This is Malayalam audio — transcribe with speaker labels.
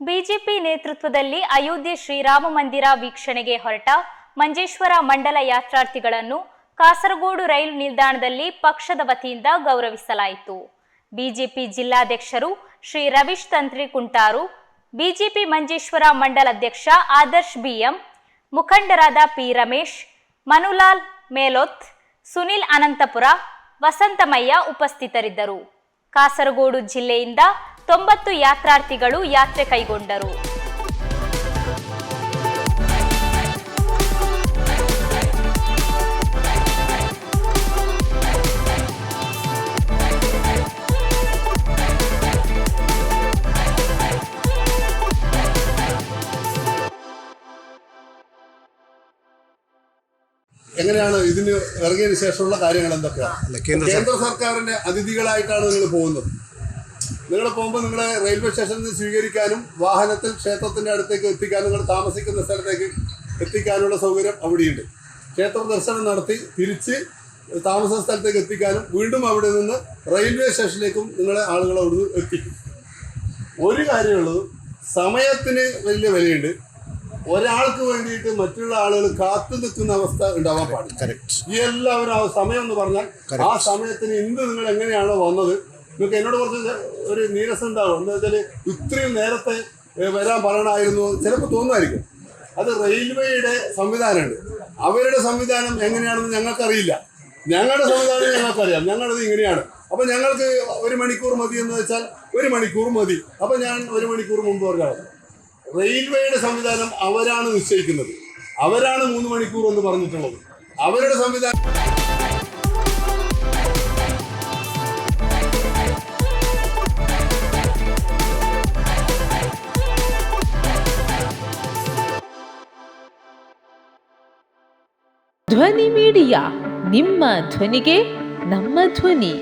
Speaker 1: ಬಿಜೆಪಿ ನೇತೃತ್ವದಲ್ಲಿ ಅಯೋಧ್ಯೆ ಶ್ರೀರಾಮ ಮಂದಿರ ವೀಕ್ಷಣೆಗೆ ಹೊರಟ ಮಂಜೇಶ್ವರ ಮಂಡಲ ಯಾತ್ರಾರ್ಥಿಗಳನ್ನು ಕಾಸರಗೋಡು ರೈಲು ನಿಲ್ದಾಣದಲ್ಲಿ ಪಕ್ಷದ ವತಿಯಿಂದ ಗೌರವಿಸಲಾಯಿತು. ಬಿಜೆಪಿ ಜಿಲ್ಲಾಧ್ಯಕ್ಷರು ಶ್ರೀ ರವೀಶ್ ತಂತ್ರಿ ಕುಂಟಾರು, ಬಿಜೆಪಿ ಮಂಜೇಶ್ವರ ಮಂಡಲ ಅಧ್ಯಕ್ಷ ಆದರ್ಶ್ ಬಿಎಂ, ಮುಖಂಡರಾದ ಪಿ ರಮೇಶ್, ಮನುಲಾಲ್ ಮೇಲೋತ್, ಸುನಿಲ್ ಅನಂತಪುರ, ವಸಂತಮಯ್ಯ ಉಪಸ್ಥಿತರಿದ್ದರು. ಕಾಸರಗೋಡು ಜಿಲ್ಲೆಯಿಂದ 90 ಯಾತ್ರಾರ್ಥಿಗಳು ಯಾತ್ರೆ ಕೈಗೊಂಡರು.
Speaker 2: എങ്ങനെയാണ് ഇതിന് ഇറങ്ങിയതിനു ശേഷമുള്ള കാര്യങ്ങൾ എന്തൊക്കെയാണ്? കേന്ദ്ര സർക്കാരിന്റെ അതിഥികളായിട്ടാണ് നിങ്ങൾ പോകുന്നത്. നിങ്ങൾ പോകുമ്പോൾ നിങ്ങളെ റെയിൽവേ സ്റ്റേഷനിൽ നിന്ന് സ്വീകരിക്കാനും വാഹനത്തിൽ ക്ഷേത്രത്തിന്റെ അടുത്തേക്ക് എത്തിക്കാനും നിങ്ങൾ താമസിക്കുന്ന സ്ഥലത്തേക്ക് എത്തിക്കാനുള്ള സൗകര്യം അവിടെയുണ്ട്. ക്ഷേത്ര ദർശനം നടത്തി തിരിച്ച് താമസ സ്ഥലത്തേക്ക് എത്തിക്കാനും വീണ്ടും അവിടെ നിന്ന് റെയിൽവേ സ്റ്റേഷനിലേക്കും നിങ്ങളെ ആളുകൾ അവിടുന്ന് എത്തിക്കും. ഒരു കാര്യമുള്ളത്, സമയത്തിന് വലിയ വിലയുണ്ട്. ഒരാൾക്ക് വേണ്ടിയിട്ട് മറ്റുള്ള ആളുകൾ കാത്തു നിൽക്കുന്ന അവസ്ഥ ഉണ്ടാവാൻ പാടില്ല. ഈ എല്ലാവരും ആ സമയം എന്ന് പറഞ്ഞാൽ ആ സമയത്തിന് ഇന്ന് നിങ്ങൾ എങ്ങനെയാണോ വന്നത്, നിങ്ങൾക്ക് എന്നോട് കുറച്ച് ഒരു നീരസം ഉണ്ടാവും. എന്താ വെച്ചാൽ ഇത്രയും നേരത്തെ വരാൻ പറയണമായിരുന്നു ചിലപ്പോൾ തോന്നുമായിരിക്കും. അത് റെയിൽവേയുടെ സംവിധാനമുണ്ട്. അവരുടെ സംവിധാനം എങ്ങനെയാണെന്ന് ഞങ്ങൾക്കറിയില്ല. ഞങ്ങളുടെ സംവിധാനം ഞങ്ങൾക്കറിയാം. ഞങ്ങളത് ഇങ്ങനെയാണ്. അപ്പം ഞങ്ങൾക്ക് 1 മണിക്കൂർ മതി എന്ന് വെച്ചാൽ 1 മണിക്കൂർ മതി. അപ്പം ഞാൻ 1 മണിക്കൂർ മുമ്പ് പറഞ്ഞാൽ റെയിൽവേയുടെ സംവിധാനം അവരാണ് നിശ്ചയിക്കുന്നത്. അവരാണ് 3 മണിക്കൂർ എന്ന് പറഞ്ഞിട്ടുള്ളത്. അവരുടെ സംവിധാനം
Speaker 3: ಧ್ವನಿ ಮೀಡಿಯಾ, ನಿಮ್ಮ ಧ್ವನಿಗೆ ನಮ್ಮ ಧ್ವನಿ.